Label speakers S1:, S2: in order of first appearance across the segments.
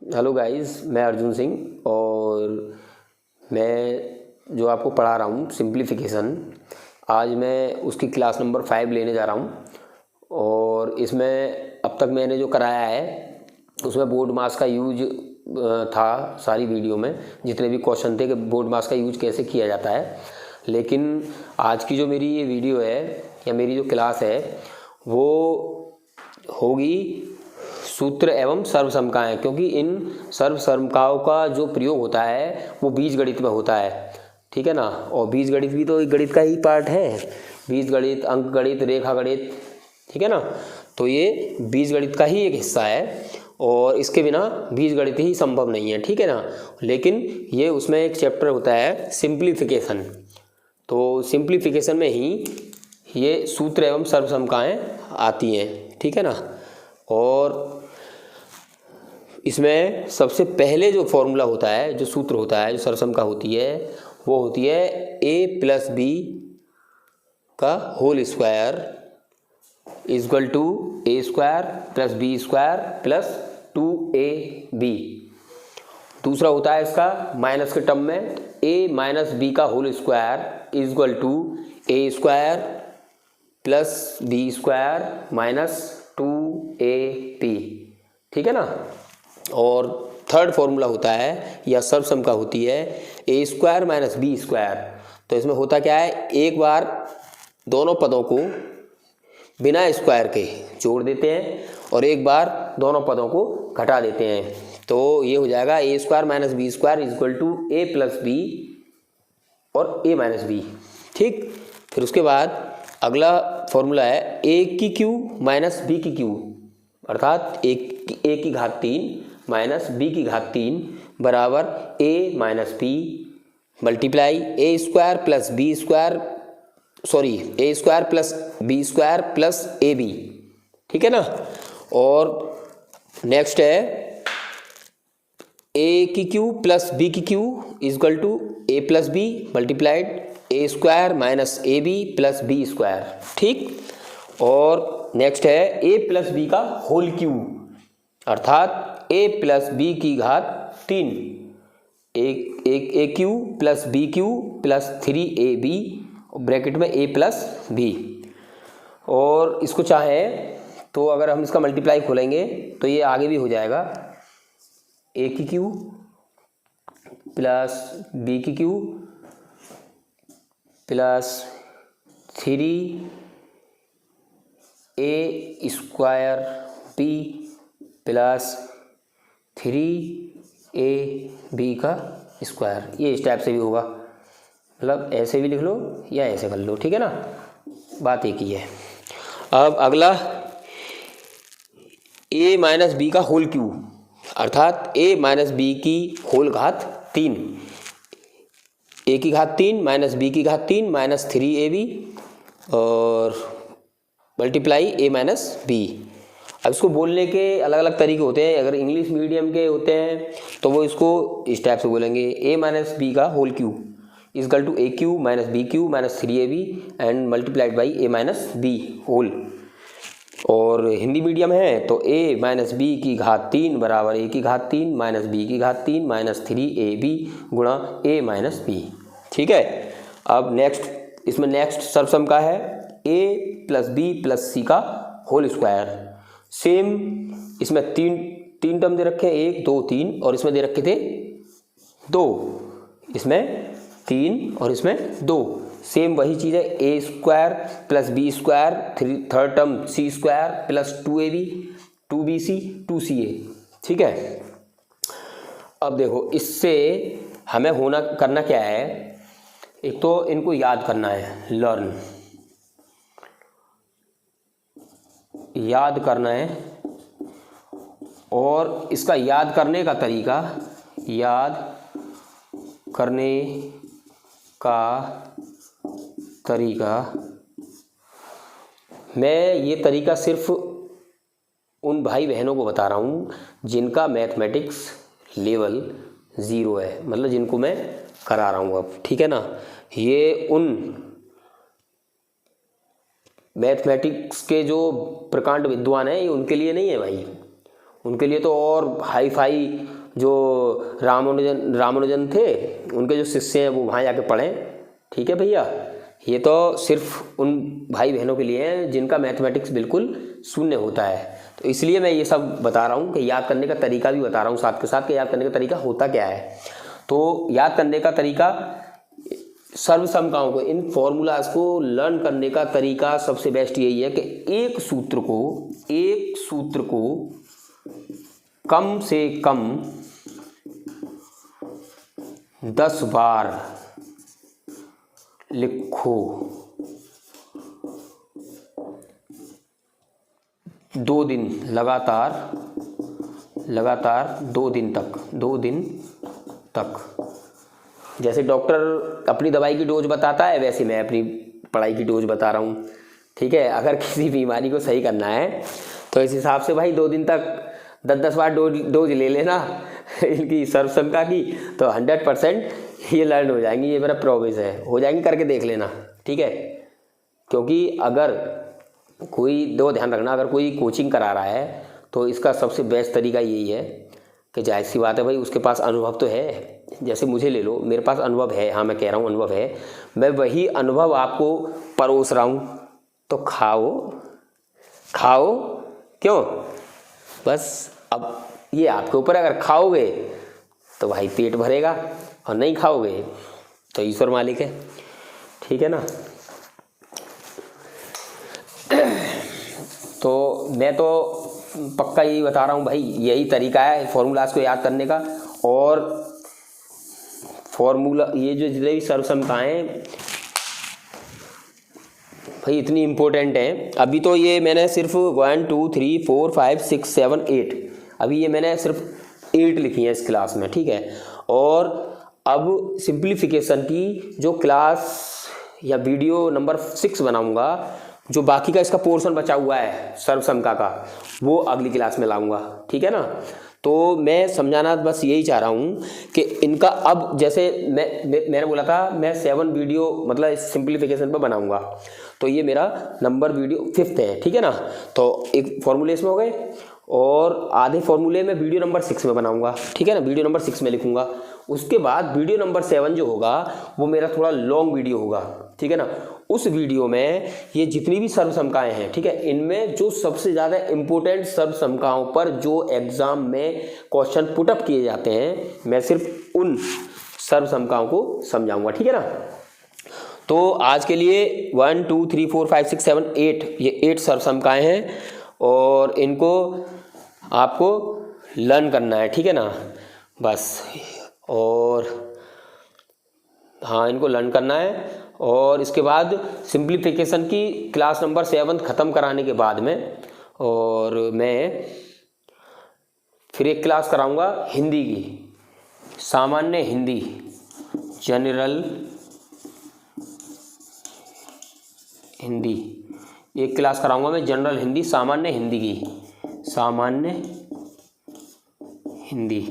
S1: Hello guys, मैं अर्जुन सिंह और मैं जो आपको पढ़ा रहा हूँ सिंप्लीफिकेशन, आज मैं उसकी क्लास नंबर 5 लेने जा रहा हूँ। और इसमें अब तक मैंने जो कराया है उसमें बोर्ड मास का यूज था। सारी वीडियो में जितने भी क्वेश्चन थे कि बोर्ड मास का यूज कैसे किया जाता है, लेकिन आज की जो मेरी ये वीडियो है या मेरी जो क्लास है वो होगी सूत्र एवं सर्वसमकाएं, क्योंकि इन सर्वसमकाओं का जो प्रयोग होता है वो बीजगणित में होता है। ठीक है ना। और बीजगणित भी तो एक गणित का ही पार्ट है। बीजगणित, अंकगणित, रेखा गणित, ठीक है ना। तो ये बीजगणित का ही एक हिस्सा है और इसके बिना बीजगणित ही संभव नहीं है। ठीक है ना। लेकिन ये उसमें एक चैप्टर होता है सिंप्लीफिकेशन। तो सिंप्लीफिकेशन में ही ये सूत्र एवं सर्वसमकाएं आती हैं। ठीक है ना। और इसमें सबसे पहले जो फॉर्मूला होता है, जो सूत्र होता है, जो सर्वसमका होती है, वो होती है a प्लस बी का whole square equal to A square plus B square plus 2ab। दूसरा होता है इसका माइनस के टर्म में a माइनस बी का whole square equal to A square plus B square minus 2ab। ठीक है ना। और थर्ड फॉर्मूला होता है या सर्वसमका होती है A square minus B square. तो इसमें होता क्या है, एक बार दोनों पदों को बिना स्क्वायर के जोड़ देते हैं और एक बार दोनों पदों को घटा देते हैं। तो ये हो जाएगा A square minus B square equal to A plus B और ए माइनस बी। ठीक। फिर उसके बाद अगला फॉर्मूला है ए की क्यू माइनस बी की क्यू, अर्थात ए की घात 3 माइनस बी की घात 3 बराबर A minus B multiply A square plus B square, sorry A square plus B square plus A B. ठीक है ना। और नेक्स्ट है ए की क्यू प्लस बी की cube equal to A plus B multiplied A square minus A B plus B square. ठीक। और next है ए प्लस बी का होल क्यू, अर्थात ए प्लस बी की घात 3, A cube plus B Q plus 3ab bracket में ए plus B. और इसको चाहे तो अगर हम इसका मल्टीप्लाई खोलेंगे तो ये आगे भी हो जाएगा, ए की क्यू प्लस बी की cube plus 3a square B plus 3ab का स्क्वायर। ये इस टाइप से भी होगा, मतलब ऐसे भी लिख लो या ऐसे कर लो। ठीक है ना, बात एक ही है। अब अगला a माइनस बी का होल क्यू, अर्थात a माइनस बी की होल घात 3, a की घात 3 माइनस बी की घात 3 माइनस 3ab और मल्टीप्लाई a माइनस बी। अब इसको बोलने के अलग अलग तरीके होते हैं। अगर इंग्लिश मीडियम के होते हैं तो वो इसको इस टाइप से बोलेंगे, ए माइनस बी का whole cube equal to A cube minus B cube minus 3ab and multiplied by A minus B whole. और हिंदी मीडियम है तो ए माइनस बी की घात 3 बराबर ए की घात 3 माइनस बी की घात 3 माइनस 3ab गुणा ए माइनस बी। ठीक है। अब नेक्स्ट, इसमें नेक्स्ट सर्वसमका है ए प्लस बी प्लस सी का होल स्क्वायर। सेम इसमें तीन टर्म दे रखे हैं, 1 2 3, और इसमें दे रखे थे 2, इसमें 3 और इसमें 2। सेम वही चीज़ है, A square plus B square, third term C square plus 2ab 2bc 2ca। ठीक है। अब देखो इससे हमें करना क्या है, एक तो इनको याद करना है, लर्न, याद करना है। और इसका याद करने का तरीका, याद करने का तरीका, मैं ये तरीका सिर्फ उन भाई बहनों को बता रहा हूँ जिनका मैथमेटिक्स लेवल 0 है, मतलब जिनको मैं करा रहा हूँ अब। ठीक है ना। ये उन मैथमेटिक्स के जो प्रकांड विद्वान हैं, ये उनके लिए नहीं है भाई। उनके लिए तो और हाई फाई जो रामानुजन थे उनके जो शिष्य हैं वो वहाँ जाके पढ़ें। ठीक है भैया, ये तो सिर्फ उन भाई बहनों के लिए है जिनका मैथमेटिक्स बिल्कुल शून्य होता है। तो इसलिए मैं ये सब बता रहा हूँ कि याद करने का तरीका भी बता रहा हूँ साथ के साथ कि याद करने का तरीका होता क्या है। तो याद करने का तरीका, सर्वसमकाओं को, इन फॉर्मूलाज को लर्न करने का तरीका सबसे बेस्ट यही है कि एक सूत्र को कम से कम 10 बार लिखो, 2 दिन लगातार 2 दिन तक। जैसे डॉक्टर अपनी दवाई की डोज बताता है वैसे मैं अपनी पढ़ाई की डोज बता रहा हूँ। ठीक है, अगर किसी बीमारी को सही करना है तो इस हिसाब से भाई 2 दिन तक 10-10 बार डोज ले लेना इनकी सर्वसमका की, तो 100% ये लर्न हो जाएंगी। ये मेरा प्रॉमिस है, हो जाएंगी, करके देख लेना। ठीक है, क्योंकि अगर कोई, दो ध्यान रखना, अगर कोई कोचिंग करा रहा है तो इसका सबसे बेस्ट तरीका यही है कि जाहिर सी बात है भाई उसके पास अनुभव तो है। जैसे मुझे ले लो, मेरे पास अनुभव है, हाँ मैं कह रहा हूँ अनुभव है, मैं वही अनुभव आपको परोस रहा हूँ, तो खाओ क्यों, बस अब ये आपके ऊपर, अगर खाओगे तो भाई पेट भरेगा और नहीं खाओगे तो ईश्वर मालिक है। ठीक है ना। तो मैं तो पक्का यही बता रहा हूँ भाई, यही तरीका है फॉर्मूलाज को याद करने का। और फॉर्मूला, ये जो जितने भी सर्वसमताएं भाई इतनी इम्पोर्टेंट हैं। अभी तो ये मैंने सिर्फ 1 2 3 4 5 6 7 8, अभी ये मैंने सिर्फ 8 लिखी हैं इस क्लास में। ठीक है, और अब सिंप्लीफिकेशन की जो क्लास या वीडियो नंबर 6 बनाऊंगा, जो बाकी का इसका पोर्शन बचा हुआ है सर्वसमका का, वो अगली क्लास में लाऊंगा। ठीक है ना। तो मैं समझाना बस यही चाह रहा हूँ कि इनका, अब जैसे मैंने बोला था मैं 7 वीडियो मतलब सिंप्लीफिकेशन पर बनाऊंगा, तो ये मेरा नंबर वीडियो 5th है। ठीक है ना। तो एक फॉर्मूले इसमें हो गए और आधे फॉर्मूले में वीडियो नंबर 6 में बनाऊंगा। ठीक है ना, वीडियो नंबर 6 में लिखूंगा। उसके बाद वीडियो नंबर 7 जो होगा वो मेरा थोड़ा लॉन्ग वीडियो होगा। ठीक है ना। उस वीडियो में ये जितनी भी सर्वसमकाएं हैं, ठीक है, इनमें जो सबसे ज़्यादा इम्पोर्टेंट सर्वसमकाओं पर जो एग्जाम में क्वेश्चन पुटअप किए जाते हैं, मैं सिर्फ उन सर्वसमकाओं को समझाऊंगा। ठीक है ना। तो आज के लिए 1 2 3 4 5 6 7 8, ये 8 सर्वसमकाएं हैं और इनको आपको लर्न करना है। ठीक है ना, बस। और हाँ, इनको लर्न करना है। और इसके बाद सिंप्लीफिकेशन की क्लास नंबर 7 ख़त्म कराने के बाद में, और मैं फिर एक क्लास कराऊंगा हिंदी की, सामान्य हिंदी, जनरल हिंदी। एक क्लास कराऊंगा मैं जनरल हिंदी, सामान्य हिंदी की, सामान्य हिंदी।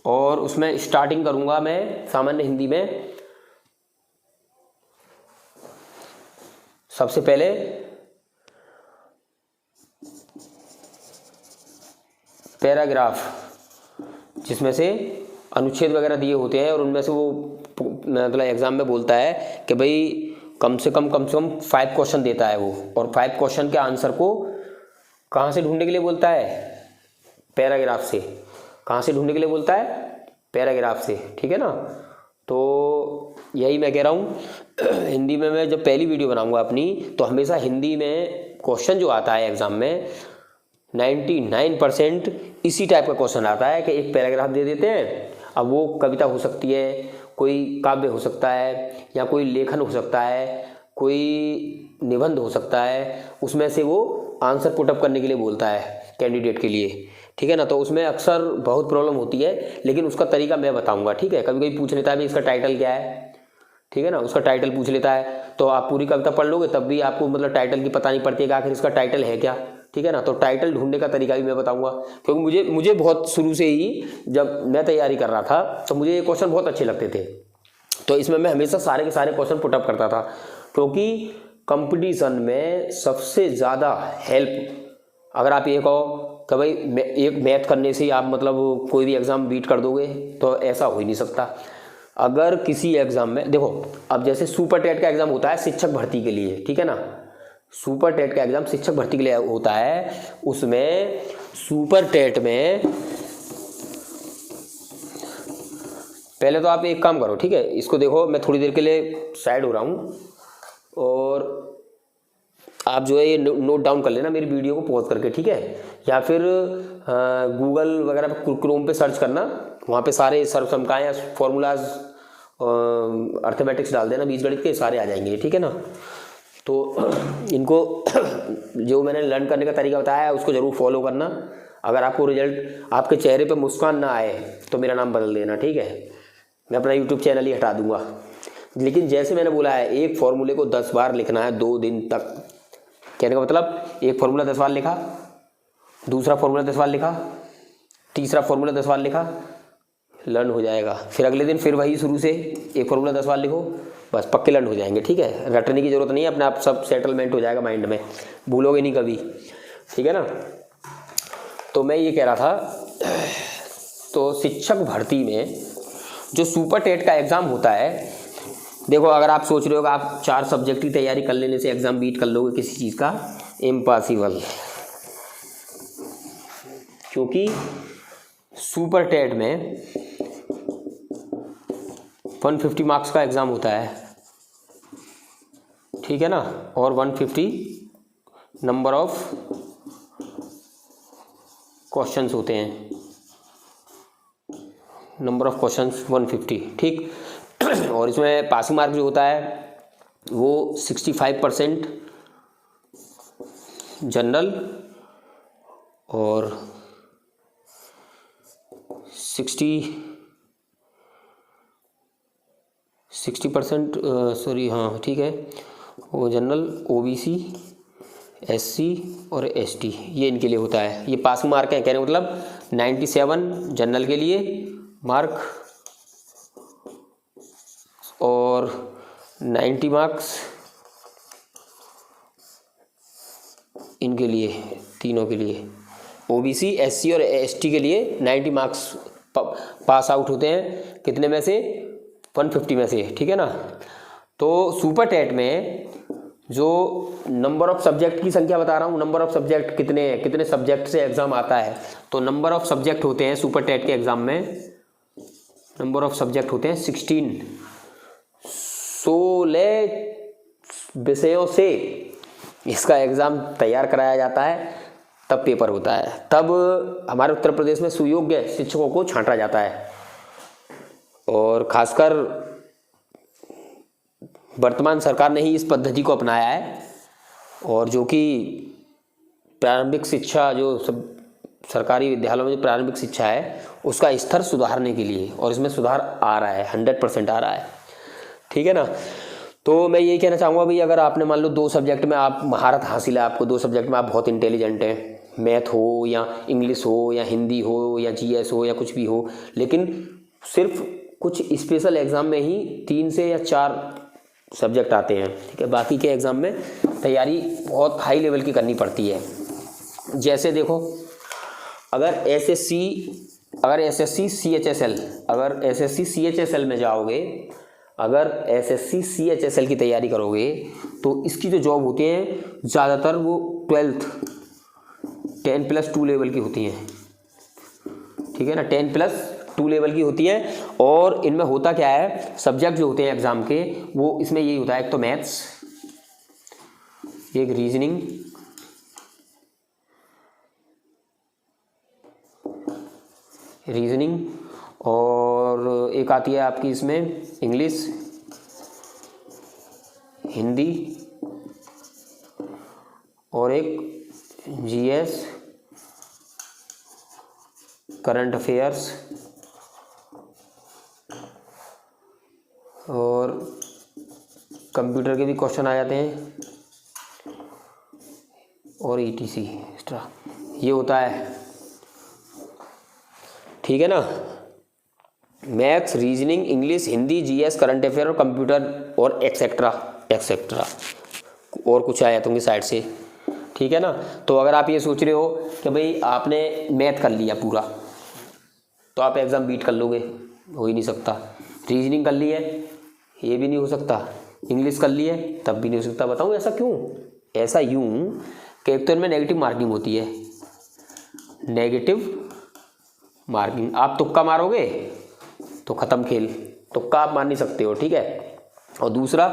S1: और उसमें स्टार्टिंग करूंगा मैं सामान्य हिंदी में सबसे पहले पैराग्राफ, जिसमें से अनुच्छेद वगैरह दिए होते हैं और उनमें से वो मतलब एग्जाम में बोलता है कि भाई कम से कम 5 क्वेश्चन देता है वो, और 5 क्वेश्चन के आंसर को कहाँ से ढूंढने के लिए बोलता है, पैराग्राफ से। कहाँ से ढूंढने के लिए बोलता है, पैराग्राफ से। ठीक है ना। तो यही मैं कह रहा हूँ, हिंदी में मैं जब पहली वीडियो बनाऊंगा अपनी, तो हमेशा हिंदी में क्वेश्चन जो आता है एग्जाम में 99% इसी टाइप का क्वेश्चन आता है कि एक पैराग्राफ दे देते हैं। अब वो कविता हो सकती है, कोई काव्य हो सकता है, या कोई लेखन हो सकता है, कोई निबंध हो सकता है, उसमें से वो आंसर पुटअप करने के लिए बोलता है कैंडिडेट के लिए। ठीक है ना। तो उसमें अक्सर बहुत प्रॉब्लम होती है, लेकिन उसका तरीका मैं बताऊंगा। ठीक है, कभी कभी पूछ लेता है भाई इसका टाइटल क्या है, ठीक है ना, उसका टाइटल पूछ लेता है, तो आप पूरी कविता पढ़ लोगे तब भी आपको मतलब टाइटल की पता नहीं पड़ती है कि आखिर इसका टाइटल है क्या। ठीक है ना। तो टाइटल ढूंढने का तरीका भी मैं बताऊंगा, क्योंकि मुझे बहुत शुरू से ही जब मैं तैयारी कर रहा था तो मुझे ये क्वेश्चन बहुत अच्छे लगते थे। तो इसमें मैं हमेशा सारे के सारे क्वेश्चन पुटअप करता था, क्योंकि कंपटीशन में सबसे ज़्यादा हेल्प, अगर आप ये कहो कि भाई एक मैथ करने से ही आप मतलब कोई भी एग्ज़ाम बीट कर दोगे, तो ऐसा हो ही नहीं सकता। अगर किसी एग्ज़ाम में देखो, अब जैसे सुपर टेट का एग्ज़ाम होता है शिक्षक भर्ती के लिए, ठीक है ना, सुपर टेट का एग्ज़ाम शिक्षक भर्ती के लिए होता है। उसमें सुपर टेट में पहले तो आप एक काम करो, ठीक है, इसको देखो, मैं थोड़ी देर के लिए साइड हो रहा हूँ और आप जो है ये नोट डाउन कर लेना मेरी वीडियो को पॉज करके, ठीक है, या फिर गूगल वगैरह पे क्रोम पे सर्च करना, वहाँ पे सारे सर्वसमकाएं या फॉर्मूलाज अर्थमेटिक्स डाल देना, बीजगणित के सारे आ जाएंगे, ठीक है ना। तो इनको जो मैंने लर्न करने का तरीका बताया है उसको ज़रूर फॉलो करना। अगर आपको रिजल्ट, आपके चेहरे पे मुस्कान ना आए तो मेरा नाम बदल देना, ठीक है, मैं अपना यूट्यूब चैनल ही हटा दूंगा। लेकिन जैसे मैंने बोला है, एक फॉर्मूले को 10 बार लिखना है 2 दिन तक। कहने का मतलब, एक फार्मूला 10 बार लिखा, दूसरा फार्मूला 10 बार लिखा, तीसरा फार्मूला 10 बार लिखा, लर्न हो जाएगा। फिर अगले दिन फिर वही शुरू से एक फार्मूला 10 बार लिखो, बस पक्के लर्न हो जाएंगे, ठीक है। रटने की जरूरत नहीं है, अपने आप सब सेटलमेंट हो जाएगा माइंड में, भूलोगे नहीं कभी, ठीक है ना। तो मैं ये कह रहा था, तो शिक्षक भर्ती में जो सुपर टेट का एग्ज़ाम होता है, देखो अगर आप सोच रहे हो कि आप 4 सब्जेक्ट की तैयारी कर लेने से एग्ज़ाम बीट कर लोगे किसी चीज़ का, इम्पॉसिबल। क्योंकि सुपर टेट में 150 मार्क्स का एग्ज़ाम होता है, ठीक है ना, और 150 नंबर ऑफ क्वेश्चंस होते हैं, नंबर ऑफ क्वेश्चंस 150, ठीक। और इसमें पासिंग मार्क जो होता है वो 65% जनरल और 60% सॉरी, हाँ ठीक है, वो जनरल, ओबीसी, एससी और एसटी, ये इनके लिए होता है। ये पासिंग मार्क है, कहने का मतलब 97 जनरल के लिए मार्क और 90 मार्क्स इनके लिए, तीनों के लिए, ओबीसी, एससी और एसटी के लिए 90 मार्क्स पास आउट होते हैं, कितने में से, 150 में से, ठीक है ना। तो सुपर टेट में जो नंबर ऑफ सब्जेक्ट की संख्या बता रहा हूँ, नंबर ऑफ सब्जेक्ट कितने सब्जेक्ट से एग्ज़ाम आता है, तो नंबर ऑफ सब्जेक्ट होते हैं सुपर टेट के एग्ज़ाम में, नंबर ऑफ सब्जेक्ट होते हैं 16 विषयों से इसका एग्ज़ाम तैयार कराया जाता है, तब पेपर होता है। तब हमारे उत्तर प्रदेश में सुयोग्य शिक्षकों को छांटा जाता है। और खासकर वर्तमान सरकार ने ही इस पद्धति को अपनाया है, और जो कि प्रारंभिक शिक्षा, जो सब सरकारी विद्यालयों में जो प्रारंभिक शिक्षा है उसका स्तर सुधारने के लिए, और इसमें सुधार आ रहा है, 100% आ रहा है, ठीक है ना। तो मैं यही कहना चाहूँगा भाई, अगर आपने मान लो 2 सब्जेक्ट में आप महारत हासिल है, आपको 2 सब्जेक्ट में आप बहुत इंटेलिजेंट हैं, मैथ हो या इंग्लिश हो या हिंदी हो या जीएस हो या कुछ भी हो, लेकिन सिर्फ कुछ स्पेशल एग्ज़ाम में ही 3 से या 4 सब्जेक्ट आते हैं, ठीक है, बाकी के एग्ज़ाम में तैयारी बहुत हाई लेवल की करनी पड़ती है। जैसे देखो, अगर एसएससी सीएचएसएल में जाओगे, अगर एसएससी सीएचएसएल की तैयारी करोगे तो इसकी जो जॉब होती हैं ज़्यादातर वो 10+2 लेवल की होती हैं, ठीक है ना, 10+2 लेवल की होती है। और इनमें होता क्या है, सब्जेक्ट जो होते हैं एग्ज़ाम के, वो इसमें यही होता है, एक तो मैथ्स, एक रीजनिंग और एक आती है आपकी इसमें इंग्लिश, हिंदी और एक जीएस, करंट अफेयर्स और कंप्यूटर के भी क्वेश्चन आ जाते हैं, और ईटीसी एक्स्ट्रा, ये होता है, ठीक है ना। Maths, reasoning, English, Hindi, GS, current affair और कंप्यूटर और एक्सेट्रा और कुछ आ जाते होंगे साइड से, ठीक है ना। तो अगर आप ये सोच रहे हो कि भाई आपने मैथ कर लिया पूरा तो आप एग्ज़ाम बीट कर लोगे, हो ही नहीं सकता। रीजनिंग कर ली है, ये भी नहीं हो सकता। इंग्लिश कर ली है, तब भी नहीं हो सकता। बताऊँ ऐसा क्यों? ऐसा यूँ कि एक तो इनमें नेगेटिव मार्किंग होती है, नेगेटिव मार्किंग। आप तुक्का मारोगे तो ख़त्म खेल, तुक्का आप मार नहीं सकते हो, ठीक है। और दूसरा,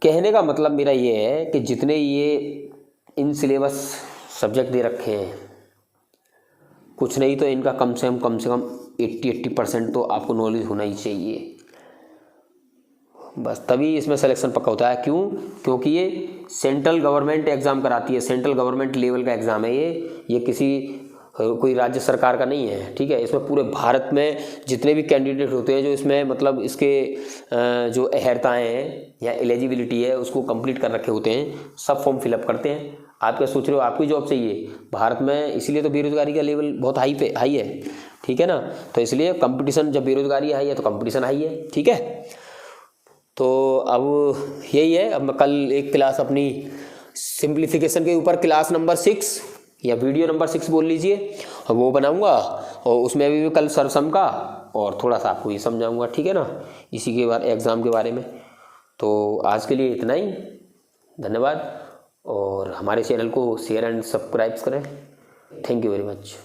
S1: कहने का मतलब मेरा ये है कि जितने ये इन सिलेबस सब्जेक्ट दे रखे हैं, कुछ नहीं तो इनका कम से कम 80% तो आपको नॉलेज होना ही चाहिए, बस तभी इसमें सिलेक्शन पक्का होता है। क्यों? क्योंकि ये सेंट्रल गवर्नमेंट एग्ज़ाम कराती है, सेंट्रल गवर्नमेंट लेवल का एग्ज़ाम है ये किसी कोई राज्य सरकार का नहीं है, ठीक है। इसमें पूरे भारत में जितने भी कैंडिडेट होते हैं जो इसमें मतलब इसके जो अहर्ताएँ हैं या एलिजिबिलिटी है उसको कंप्लीट कर रखे होते हैं, सब फॉर्म फिलअप करते हैं। आप क्या सोच रहे हो आपको जॉब चाहिए भारत में? इसीलिए तो बेरोजगारी का लेवल बहुत हाई है, ठीक है ना। तो इसलिए कंपटीशन, जब बेरोजगारी हाई है तो कंपटीशन हाई है, ठीक है। तो अब यही है। अब मैं कल एक क्लास अपनी सिंप्लीफिकेशन के ऊपर क्लास नंबर 6 या वीडियो नंबर 6 बोल लीजिए, और वो बनाऊंगा, और उसमें भी कल सरसम का और थोड़ा सा आपको ये समझाऊंगा, ठीक है ना, इसी के बारे एग्ज़ाम के बारे में। तो आज के लिए इतना ही, धन्यवाद। और हमारे चैनल को शेयर एंड सब्सक्राइब करें। Thank you very much.